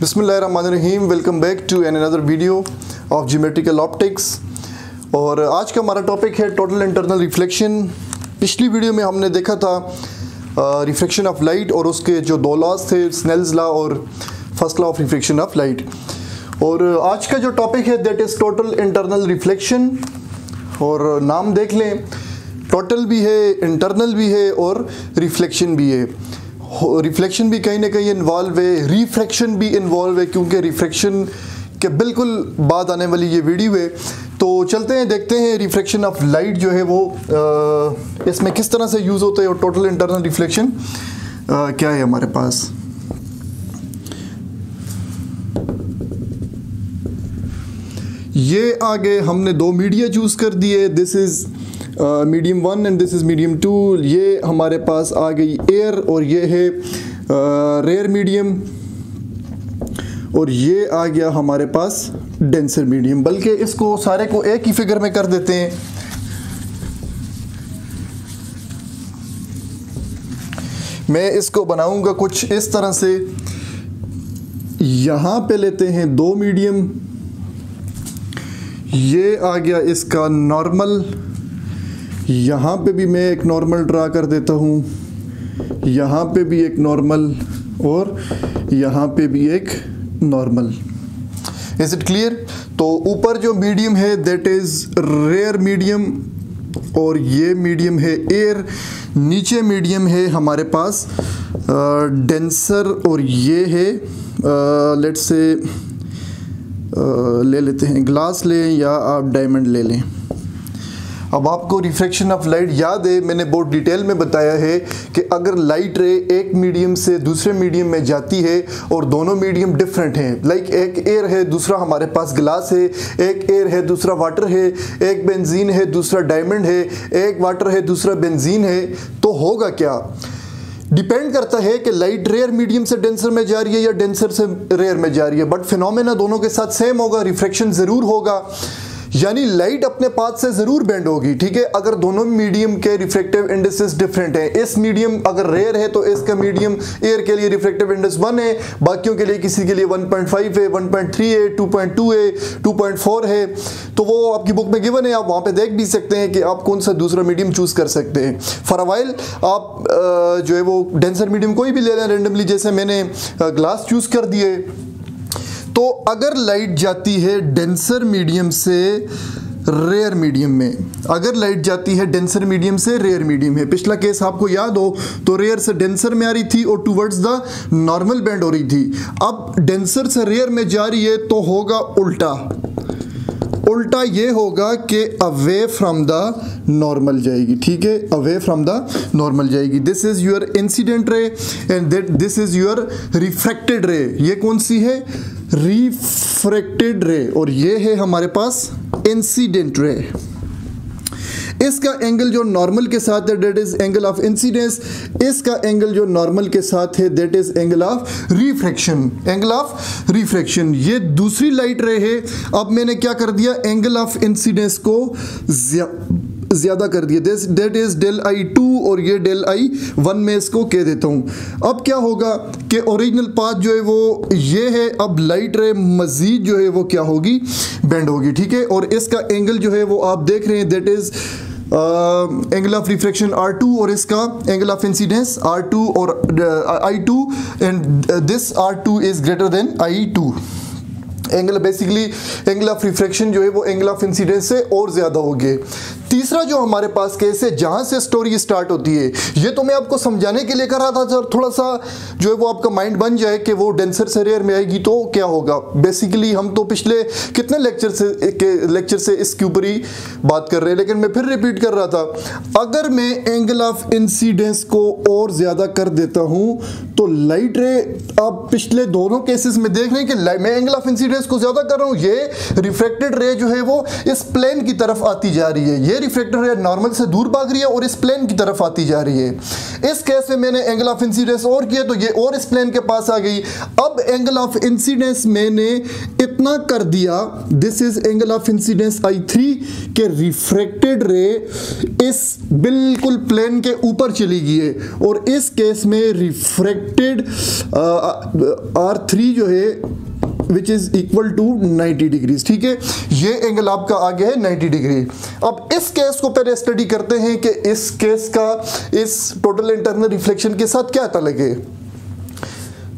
बिस्मिल्लाहिर्रहमानिर्रहीम। Welcome back to an another video of geometrical optics. और आज का हमारा टॉपिक है टोटल इंटरनल रिफ्लेक्शन। पिछली वीडियो में हमने देखा था रिफ्लेक्शन ऑफ लाइट और उसके जो दो लॉज थे, स्नेल्स लॉ और first law of reflection of light. और आज का जो टॉपिक है that is total internal reflection. और नाम देख लें, टोटल भी है, इंटरनल भी है और रिफ्लेक्शन भी है। रिफ्लेक्शन भी कहीं ना कहीं इन्वॉल्व है, रिफ्रैक्शन भी इन्वॉल्व है, क्योंकि रिफ्रैक्शन के बिल्कुल बाद आने वाली ये वीडियो है। तो चलते हैं, देखते हैं रिफ्रैक्शन ऑफ लाइट जो है वो इसमें किस तरह से यूज़ होता है और टोटल इंटरनल रिफ्लेक्शन क्या है हमारे पास। ये आगे हमने दो मीडिया चूज़ कर दिए, this is medium 1 and this is medium 2। ये हमारे पास आ गई एयर और ये है रेयर मीडियम, और ये आ गया हमारे पास डेंसर मीडियम। बल्कि इसको सारे को एक ही फिगर में कर देते हैं। मैं इसको बनाऊंगा कुछ इस तरह से। यहाँ पे लेते हैं दो मीडियम, ये आ गया इसका नॉर्मल, यहाँ पे भी मैं एक नॉर्मल ड्रा कर देता हूँ, यहाँ पे भी एक नॉर्मल और यहाँ पे भी एक नॉर्मल। Is it clear? तो ऊपर जो मीडियम है दैट इज़ रेयर मीडियम और ये मीडियम है एयर। नीचे मीडियम है हमारे पास डेंसर और ये है लेट्स से ले लेते हैं ग्लास लें या आप डायमंड ले लें। अब आपको रिफ्रैक्शन ऑफ लाइट याद है, मैंने बहुत डिटेल में बताया है कि अगर लाइट रे एक मीडियम से दूसरे मीडियम में जाती है और दोनों मीडियम डिफरेंट हैं, लाइक एक एयर है दूसरा हमारे पास ग्लास है, एक एयर है दूसरा वाटर है, एक बेंजीन है दूसरा डायमंड है, एक वाटर है दूसरा बेंजीन है, तो होगा क्या? डिपेंड करता है कि लाइट रेयर मीडियम से डेंसर में जा रही है या डेंसर से रेयर में जा रही है, बट फिनोमेना दोनों के साथ सेम होगा, रिफ्रैक्शन ज़रूर होगा, यानी लाइट अपने पाथ से ज़रूर बेंड होगी। ठीक है, अगर दोनों मीडियम के रिफ्रैक्टिव इंडेक्सेस डिफरेंट हैं, इस मीडियम अगर रेयर है तो इसका मीडियम एयर के लिए रिफ्रैक्टिव इंडेक्स 1 है, बाकियों के लिए किसी के लिए 1.5 है, 1.3 है, 2.2 है, 2.4 है। तो वो आपकी बुक में गिवन है, आप वहाँ पे देख भी सकते हैं कि आप कौन सा दूसरा मीडियम चूज़ कर सकते हैं। फॉर अ व्हाइल आप जो है वो डेंसर मीडियम कोई भी ले लें रेंडमली, जैसे मैंने ग्लास चूज़ कर दिए। तो अगर लाइट जाती है डेंसर मीडियम से रेयर मीडियम में, अगर लाइट जाती है डेंसर मीडियम से रेयर मीडियम है, पिछला केस आपको याद हो तो रेयर से डेंसर में आ रही थी और टुवर्ड्स द नॉर्मल बेंड हो रही थी। अब डेंसर से रेयर में जा रही है तो होगा उल्टा। उल्टा ये होगा कि अवे फ्रॉम द नॉर्मल जाएगी। ठीक है, अवे फ्रॉम द नॉर्मल जाएगी। This is your incident ray and this is your refracted रे। ये कौन सी है? रिफ्रैक्टेड रे। और ये है हमारे पास इंसिडेंट रे। इसका एंगल जो नॉर्मल के साथ है that is angle of incidence, इसका एंगल जो नॉर्मल के साथ है that is angle of refraction. Angle of refraction, ये दूसरी लाइट रे है। अब मैंने क्या कर दिया, एंगल ऑफ इंसिडेंस को ज्यादा कर दिया, दैट इज डेल I2 और ये डेल I1 में इसको कह देता हूं। अब क्या होगा कि ओरिजिनल पाथ जो है वो ये है, अब लाइट रे मजीद जो है वो क्या होगी, बेंड होगी। ठीक है, और इसका एंगल जो है वो आप देख रहे हैं that is angle of refraction R2 और इसका एंगल ऑफ इंसिडेंस R2 और I2, and this R2 is greater than I2। Angle basically angle of refraction जो है वो एंगल ऑफ इंसिडेंस से और ज़्यादा हो गए। तीसरा जो हमारे पास केस है जहाँ से स्टोरी स्टार्ट होती है, ये तो मैं आपको समझाने के लिए कर रहा था सर, थोड़ा सा जो है वो आपका माइंड बन जाए कि वो डेंसर से रेयर में आएगी तो क्या होगा। बेसिकली हम तो पिछले कितने लेक्चर से इसके ऊपर ही बात कर रहे हैं, लेकिन मैं फिर रिपीट कर रहा था, अगर मैं एंगल ऑफ इंसिडेंस को और ज़्यादा कर देता हूँ तो लाइट रे, आप पिछले दोनों केसेस में देख रहे हैं कि मैं एंगल ऑफ इंसिडेंस को ज़्यादा कर रहा हूँ, ये रिफ्रैक्टेड रे जो है वो इस प्लेन की तरफ आती जा रही है, ये रिफ्रैक्टेड रे नॉर्मल से दूर भाग रही है और इस प्लेन की तरफ आती जा रही है। इस केस में मैंने एंगल ऑफ इंसिडेंस और किया तो ये और इस प्लेन के पास आ गई। अब एंगल ऑफ इंसिडेंस मैंने इतना कर दिया, this is angle of incidence I3 के रिफ्रैक्टेड रे इस बिल्कुल प्लेन के ऊपर चली गई है और इस केस में रिफ्रैक्टेड R3 जो है which is equal to 90 degrees. ठीक है, ये एंगल आपका आ गया है 90 डिग्री। अब इस केस को पहले स्टडी करते हैं कि इस केस का इस टोटल इंटरनल रिफ्लेक्शन के साथ क्या ताल्लुक है।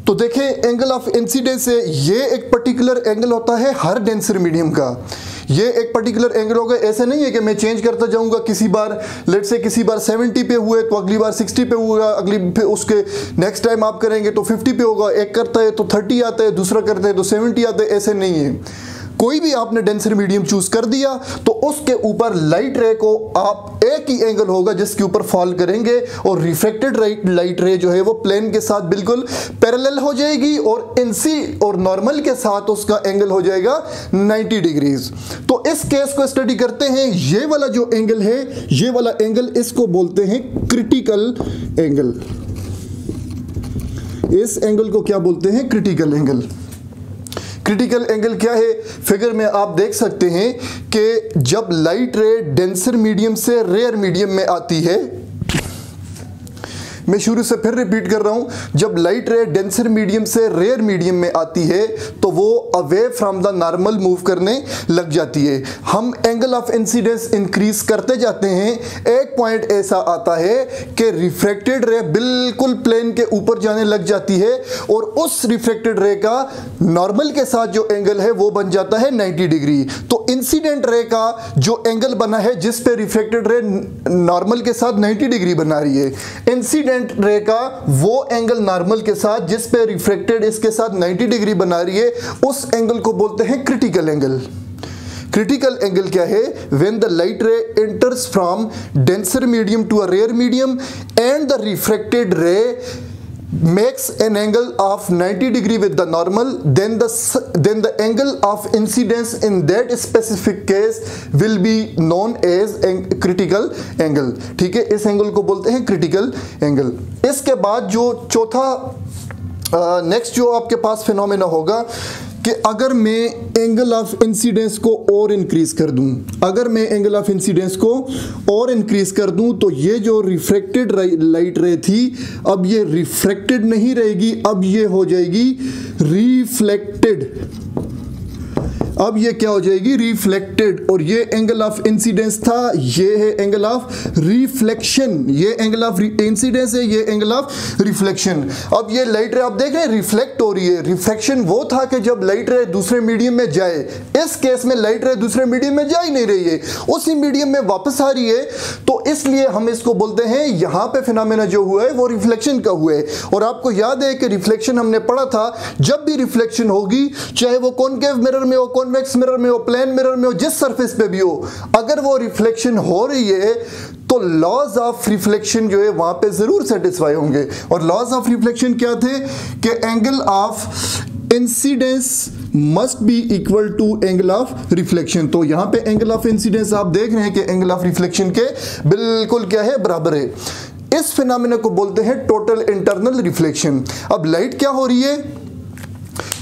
तो देखें, एंगल ऑफ इंसिडेंस से ये एक पर्टिकुलर एंगल होता है हर डेंसर मीडियम का। ये एक पर्टिकुलर एंगल होगा, ऐसे नहीं है कि मैं चेंज करता जाऊंगा, किसी बार लेट से किसी बार 70 पे हुए तो अगली बार 60 पे होगा, अगली फिर उसके नेक्स्ट टाइम आप करेंगे तो 50 पे होगा, एक करता है तो 30 आता है, दूसरा करता है तो 70 आता है, ऐसे नहीं है। कोई भी आपने डेंसर मीडियम चूज कर दिया तो उसके ऊपर लाइट रे को आप एक ही एंगल होगा जिसके ऊपर फॉल करेंगे और रिफ्लेक्टेड लाइट रे जो है वो प्लेन के साथ बिल्कुल पैरेलल हो जाएगी और इनसी और नॉर्मल के साथ उसका एंगल हो जाएगा 90 डिग्रीज। तो इस केस को स्टडी करते हैं। ये वाला जो एंगल है, ये वाला एंगल, इसको बोलते हैं क्रिटिकल एंगल। इस एंगल को क्या बोलते हैं? Critical angle. क्रिटिकल एंगल क्या है? फिगर में आप देख सकते हैं कि जब लाइट रे डेंसर मीडियम से रेयर मीडियम में आती है, मैं शुरू से फिर रिपीट कर रहा हूं, जब लाइट रे डेंसर मीडियम से रेयर मीडियम में आती है तो वो away from the normal move करने लग जाती है। हम एंगल ऑफ इंसिडेंस इंक्रीज करते जाते हैं, एक पॉइंट ऐसा आता है कि रिफ्रैक्टेड रे बिल्कुल प्लेन के ऊपर जाने लग जाती है और उस रिफ्रैक्टेड रे का नॉर्मल के साथ जो एंगल है वो बन जाता है 90 डिग्री। तो इंसिडेंट रे का जो एंगल बना है जिस पे रिफ्रैक्टेड रे नॉर्मल के साथ 90 डिग्री बना रही है, इंसिडेंट रे का वो एंगल नॉर्मल के साथ जिस पे रिफ्रैक्टेड इसके साथ 90 डिग्री बना रही है, उस एंगल को बोलते हैं क्रिटिकल एंगल। क्रिटिकल एंगल क्या है? When the light ray enters from denser medium to a rare medium and the refracted ray makes an angle of 90 degree with the normal, then the angle of incidence in that specific case will be known as critical angle। ठीक है, इस angle को बोलते हैं critical angle. इसके बाद जो चौथा नेक्स्ट जो आपके पास फिनोमेना होगा कि अगर मैं एंगल ऑफ इंसिडेंस को और इंक्रीज कर दूं, अगर मैं एंगल ऑफ इंसिडेंस को और इंक्रीज कर दूं तो ये जो रिफ्रैक्टेड लाइट रे थी अब ये रिफ्रैक्टेड नहीं रहेगी, अब ये हो जाएगी रिफ्लेक्टेड। अब ये क्या हो जाएगी? रिफ्लेक्टेड। और ये एंगल ऑफ इंसिडेंस था, ये है एंगल ऑफ रिफ्लेक्शन। ये एंगल ऑफ इंसिडेंस है, ये एंगल ऑफ रिफ्लेक्शन। अब ये लाइट रे आप देख रहे हैं रिफ्लेक्ट हो रही है। रिफ्लेक्शन वो था कि जब लाइट रे दूसरे मीडियम में जाए, इस केस में लाइट रे दूसरे मीडियम में जा ही नहीं रही है, उसी मीडियम में वापस आ रही है, तो इसलिए हम इसको बोलते हैं यहां पे फिनोमेना जो हुआ है वो रिफ्लेक्शन का हुआ है। और आपको याद है कि रिफ्लेक्शन हमने पढ़ा था, जब भी रिफ्लेक्शन होगी, चाहे वो कॉनकेव मिरर में हो, कॉन्वेक्स मिरर में हो, प्लेन मिरर में हो, जिस सरफेस पे भी हो, अगर वो रिफ्लेक्शन हो रही है तो लॉज ऑफ रिफ्लेक्शन जो है वहां पे जरूर सेटिस्फाई होंगे। और लॉज ऑफ रिफ्लेक्शन क्या थे कि angle of incidence must be equal to angle of reflection. तो यहां पे एंगल ऑफ इंसिडेंस आप देख रहे हैं कि एंगल ऑफ रिफ्लेक्शन के बिल्कुल क्या है? बराबर है। इस फिनोमेना को बोलते हैं टोटल इंटरनल रिफ्लेक्शन। अब लाइट क्या हो रही है?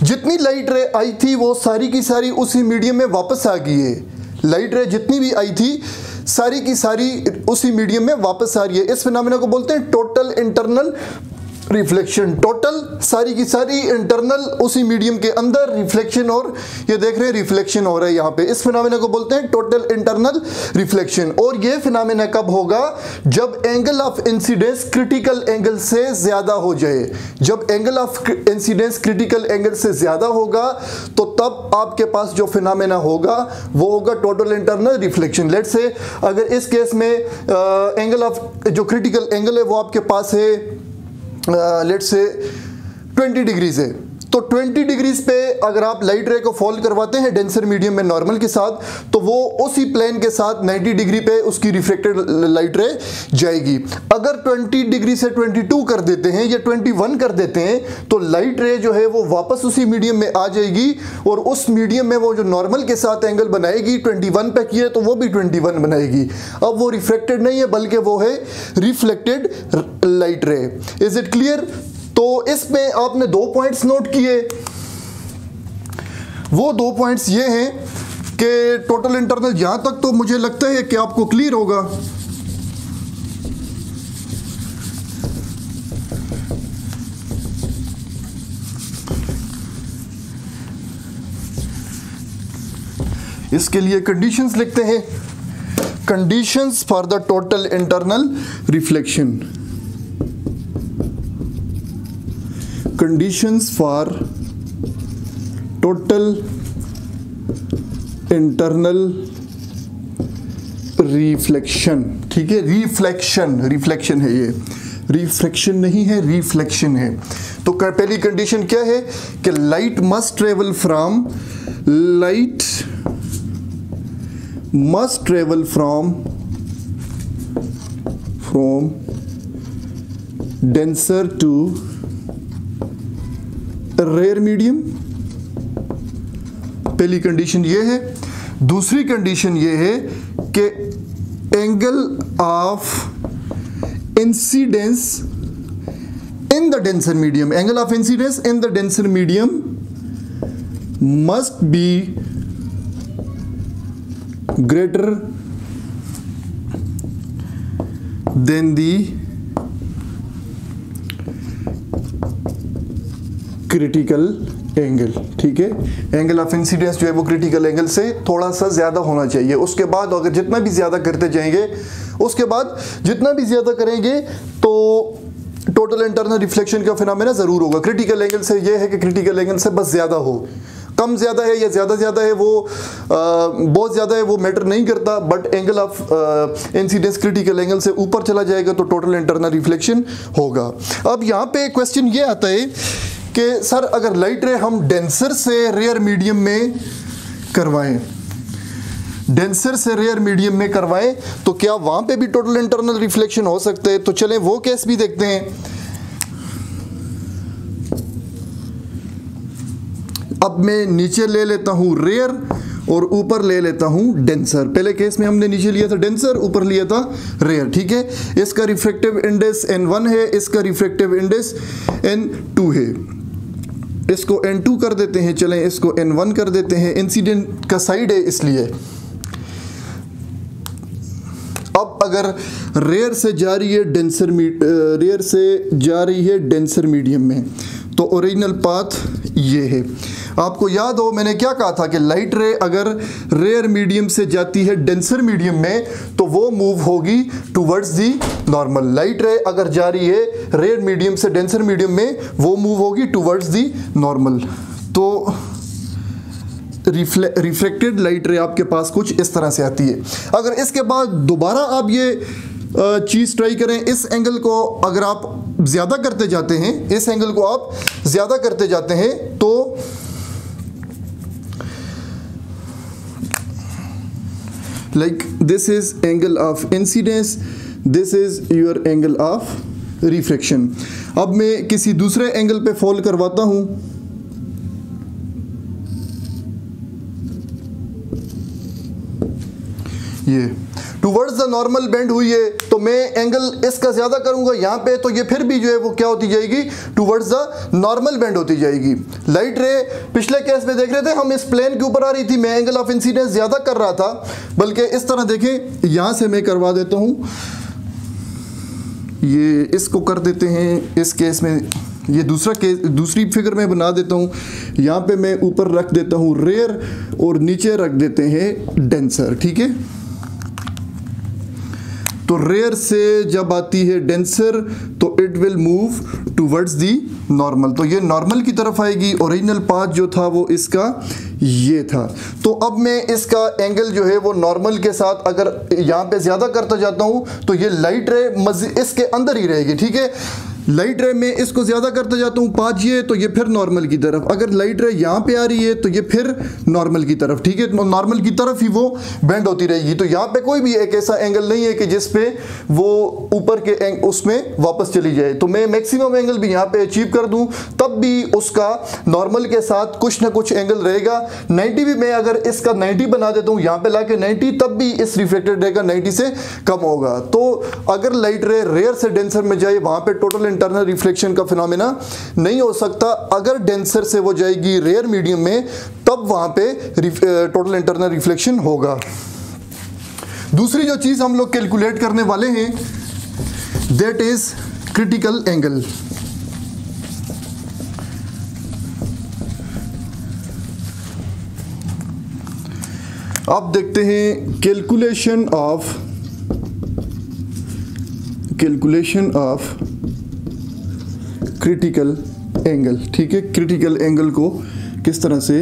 जितनी लाइट रे आई थी वो सारी की सारी उसी मीडियम में वापस आ गई है। लाइट रे जितनी भी आई थी सारी की सारी उसी मीडियम में वापस आ रही है। इस फिनोमेना को बोलते हैं टोटल इंटरनल रिफ्लेक्शन। टोटल सारी की सारी इंटरनल उसी मीडियम के अंदर रिफ्लेक्शन, और ये देख रहे हैं रिफ्लेक्शन हो रहा है यहाँ पे। इस फिनोमेना को बोलते हैं टोटल इंटरनल रिफ्लेक्शन। और ये फिनोमेना कब होगा? जब angle of incidence critical angle से ज्यादा हो जाए। जब angle of incidence critical angle से ज्यादा होगा तो तब आपके पास जो फिनोमेना होगा वो होगा टोटल इंटरनल रिफ्लेक्शन। लेट से अगर इस केस में एंगल ऑफ जो क्रिटिकल एंगल है वो आपके पास है लेट्स से 20 डिग्रीज है, तो 20 डिग्रीज पे अगर आप लाइट रे को फॉल करवाते हैं डेंसर मीडियम में नॉर्मल के साथ, तो वो उसी प्लेन के साथ 90 डिग्री पे उसकी रिफ्लेक्टेड लाइट रे जाएगी। अगर 20 डिग्री से 22 कर देते हैं या 21 कर देते हैं तो लाइट रे जो है वो वापस उसी मीडियम में आ जाएगी और उस मीडियम में वो जो नॉर्मल के साथ एंगल बनाएगी 21 पे किए तो वो भी 21 बनाएगी। अब वो रिफ्लेक्टेड नहीं है बल्कि वो है रिफ्लेक्टेड लाइट रे। Is it clear? तो इसमें आपने 2 पॉइंट्स नोट किए। वो 2 पॉइंट्स ये हैं कि टोटल इंटरनल, यहां तक तो मुझे लगता है कि आपको क्लियर होगा। इसके लिए कंडीशंस लिखते हैं, conditions for the total internal reflection. Conditions for total internal reflection. ठीक है, रिफ्लेक्शन है, ये रिफ्लेक्शन नहीं है, रिफ्लेक्शन है। तो पहली कंडीशन क्या है कि light must travel from denser to rare medium. पहली कंडीशन ये है। दूसरी कंडीशन ये है कि angle of incidence in the denser medium, angle of incidence in the denser medium must be greater than the critical angle. ठीक है, angle of incidence जो है वो क्रिटिकल एंगल से थोड़ा सा ज्यादा होना चाहिए। उसके बाद अगर जितना भी ज्यादा करते जाएंगे, उसके बाद जितना भी ज्यादा करेंगे तो टोटल इंटरनल रिफ्लेक्शन का फिनोमेना जरूर होगा। क्रिटिकल एंगल से ये है कि क्रिटिकल एंगल से बस ज्यादा हो, कम ज्यादा है या ज्यादा है वो बहुत ज्यादा है वो मैटर नहीं करता, but angle of incidence critical angle से ऊपर चला जाएगा तो टोटल इंटरनल रिफ्लेक्शन होगा। अब यहाँ पे क्वेश्चन ये आता है कि सर अगर लाइट रे हम डेंसर से रेयर मीडियम में करवाएं, डेंसर से रेयर मीडियम में करवाएं तो क्या वहां पे भी टोटल इंटरनल रिफ्लेक्शन हो सकता है? तो चलें वो केस भी देखते हैं। अब मैं नीचे ले लेता हूं रेयर और ऊपर ले लेता हूं डेंसर। पहले केस में हमने नीचे लिया था डेंसर, ऊपर लिया था रेयर। ठीक है, इसका रिफ्रैक्टिव इंडेक्स n1 है, इसका रिफ्रैक्टिव इंडेक्स n2 है। इसको n2 कर देते हैं, चलें इसको n1 कर देते हैं, इंसिडेंट का साइड है इसलिए। अब अगर रेयर से जा रही है डेंसर मीडियम में तो ओरिजिनल पाथ ये है। आपको याद हो मैंने क्या कहा था कि लाइट रे अगर रेयर मीडियम से जाती है डेंसर मीडियम में तो वो मूव होगी टुवर्ड्स दी नॉर्मल। लाइट रे अगर जा रही है रेयर मीडियम से डेंसर मीडियम में वो मूव होगी टुवर्ड्स दी नॉर्मल। तो रिफ्लेक्टेड लाइट रे आपके पास कुछ इस तरह से आती है। अगर इसके बाद दोबारा आप ये चीज़ ट्राई करें, इस एंगल को अगर आप ज़्यादा करते जाते हैं, इस एंगल को आप ज़्यादा करते जाते हैं तो like this is angle of incidence, this is your angle of refraction. अब मैं किसी दूसरे एंगल पे फॉल करवाता हूं, ये टुवर्ड्स द नॉर्मल बेंड हुई है तो मैं एंगल इसका ज्यादा करूंगा यहाँ पे तो ये फिर भी जो है वो क्या होती जाएगी, टुवर्ड्स द नॉर्मल बेंड होती जाएगी। लाइट रे पिछले केस में देख रहे थे हम इस प्लेन के ऊपर आ रही थी, मैं एंगल ऑफ इंसिडेंस ज्यादा कर रहा था, बल्कि इस तरह देखें यहां से मैं करवा देता हूं, ये इसको कर देते हैं। इस केस में ये दूसरा केस, दूसरी फिगर में बना देता हूँ। यहाँ पे मैं ऊपर रख देता हूँ रेयर और नीचे रख देते हैं डेंसर। ठीक है, तो रेयर से जब आती है डेंसर तो it will move towards the normal, तो ये नॉर्मल की तरफ आएगी। ओरिजिनल पाथ जो था वो इसका ये था। तो अब मैं इसका एंगल जो है वो नॉर्मल के साथ अगर यहाँ पे ज़्यादा करता जाता हूँ तो ये लाइट रे इसके अंदर ही रहेगी। ठीक है, लाइट रे में इसको ज़्यादा करता जाता हूँ 5 ये, तो ये फिर नॉर्मल की तरफ। अगर लाइट रे यहाँ पे आ रही है तो ये फिर नॉर्मल की तरफ, ठीक है, नॉर्मल की तरफ ही वो बेंड होती रहेगी। तो यहाँ पे कोई भी एक ऐसा एंगल नहीं है कि जिस पे वो ऊपर के उसमें वापस चली जाए। तो मैं मैक्सिमम एंगल भी यहाँ पे अचीव कर दूँ तब भी उसका नॉर्मल के साथ कुछ ना कुछ एंगल रहेगा। 90 भी मैं अगर इसका 90 बना देता हूँ यहाँ पे लाके 90, तब भी इस रिफ्लेक्टेड रे का 90 से कम होगा। तो अगर लाइट रे रेयर से डेंसर में जाए वहाँ पे टोटल इंटरनल रिफ्लेक्शन का फिनोमेना नहीं हो सकता। अगर डेंसर से वो जाएगी रेयर मीडियम में, तब वहाँ पे टोटल इंटरनल रिफ्लेक्शन होगा। दूसरी जो चीज़ हम लोग कैलकुलेट करने वाले हैं दैट इज क्रिटिकल एंगल। अब देखते हैं कैलकुलेशन ऑफ क्रिटिकल एंगल। ठीक है, क्रिटिकल एंगल को किस तरह से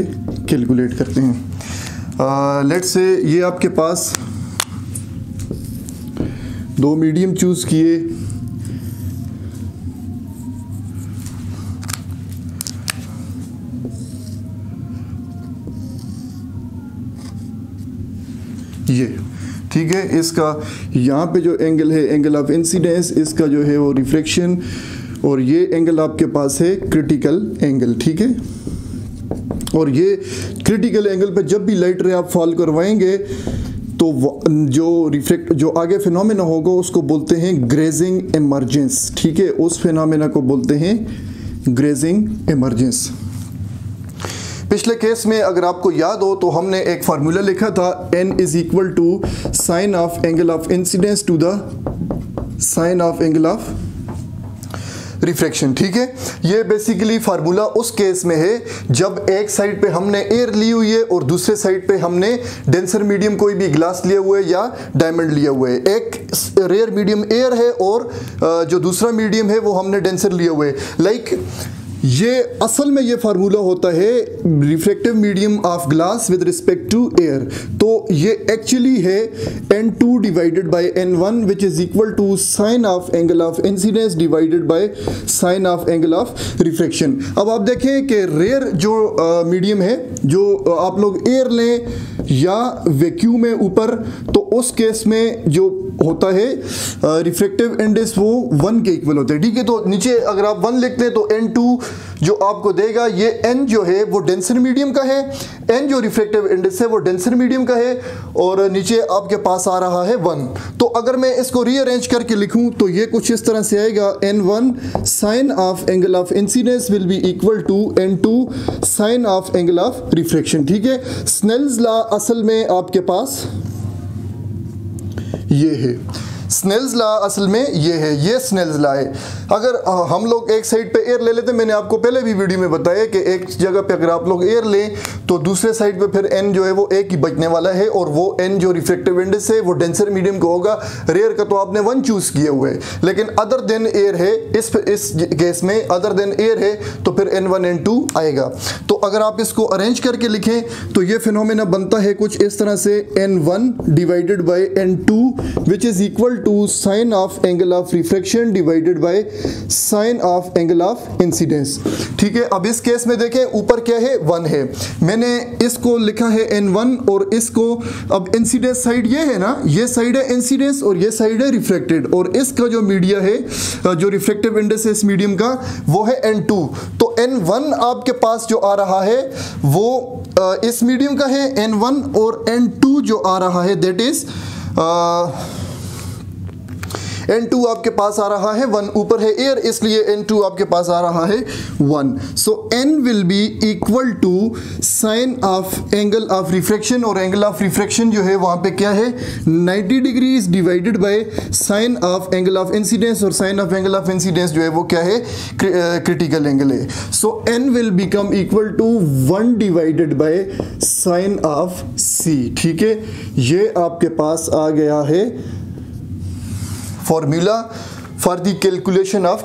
कैलकुलेट करते हैं। लेट्स से ये आपके पास दो मीडियम चूज किए, ये ठीक है। इसका यहाँ पे जो एंगल है एंगल ऑफ इंसिडेंस, इसका जो है वो रिफ्लेक्शन, और ये एंगल आपके पास है क्रिटिकल एंगल। ठीक है, और ये क्रिटिकल एंगल पे जब भी लाइट रे आप फॉल करवाएंगे तो जो आगे फिनोमेना होगा उसको बोलते हैं ग्रेजिंग इमर्जेंस। ठीक है, उस फिनोमेना को बोलते हैं ग्रेजिंग इमर्जेंस। पिछले केस में अगर आपको याद हो तो हमने एक फार्मूला लिखा था, n is equal to sine of angle of incidence to the sine of angle of refraction. ठीक है, ये बेसिकली फार्मूला उस केस में है जब एक साइड पे हमने एयर ली हुई है और दूसरे साइड पे हमने डेंसर मीडियम कोई भी ग्लास लिया हुआ है या डायमंड लिया हुआ है। एक रेयर मीडियम एयर है और जो दूसरा मीडियम है वो हमने डेंसर लिया हुआ है। लाइक ये असल में ये फार्मूला होता है refractive medium of glass with respect to air. तो ये एक्चुअली है n2 divided by n1 which is equal to sine of angle of incidence divided by sine of angle of refraction. अब आप देखें कि रेयर जो मीडियम है, जो आप लोग एयर लें या वैक्यूम में ऊपर, तो उस केस में जो होता है रिफ्रैक्टिव इंडेक्स वो 1 के इक्वल होता है। ठीक है, तो नीचे अगर आप 1 लिखते हैं तो n2 जो आपको देगा, ये n जो है वो डेंसर मीडियम का है, n जो रिफ्रैक्टिव इंडेक्स है वो डेंसर मीडियम का है, और नीचे आपके पास आ रहा है 1। तो अगर मैं इसको रीअरेंज करके लिखूं तो ये कुछ इस तरह से आएगा, n1 sine of angle of incidence will be equal to n2 sine of angle of refraction. ठीक है, स्नेल्स लॉ असल में आपके पास ये है, स्नेल्स लॉ असल में ये है, ये स्नेल्स लॉ है। अगर हम लोग एक साइड पे एयर ले लेते हैं, मैंने आपको पहले भी वीडियो में बताया कि एक जगह पे अगर आप लोग एयर लें तो दूसरे साइड पे फिर n जो है वो एक ही बचने वाला है, और वो n जो रिफ्रैक्टिव इंडेक्स है वो डेंसर मीडियम का होगा। रेयर का तो आपने 1 चूज किया हुआ है, लेकिन अदर देन एयर है, इस केस में अदर देन एयर है तो फिर n1 n2 आएगा। तो अगर आप इसको अरेंज करके लिखें तो ये फिनोमेना बनता है कुछ इस तरह से, n1 divided by n2 which is equal to sine of angle of refraction divided by sine of angle of incidence. ठीक है, अब इस केस में देखें ऊपर क्या है, 1 है, मैंने इसको लिखा है n1 और इसको, अब इंसिडेंस साइड ये है ना, ये साइड है इंसिडेंस और ये साइड है रिफ्रैक्टेड, और इसका जो मीडिया है, जो रिफ्रैक्टिव इंडेक्स है इस मीडियम का वो है n2। तो n1 आपके पास जो आ रहा है वो इस मीडियम का है n1, और n2 जो आ रहा है दैट इज n2 आपके पास आ रहा है 1, ऊपर है एयर इसलिए n2 आपके पास आ रहा है 1। So n will be equal to sine of angle of refraction, और एंगल ऑफ रिफ्रैक्शन जो है वहाँ पे क्या है 90 degrees divided by sine of angle of incidence, और sine of angle of incidence जो है वो क्या है क्रिटिकल एंगल है। So n will become equal to 1 divided by sine of c। ठीक है, ये आपके पास आ गया है formula for the calculation of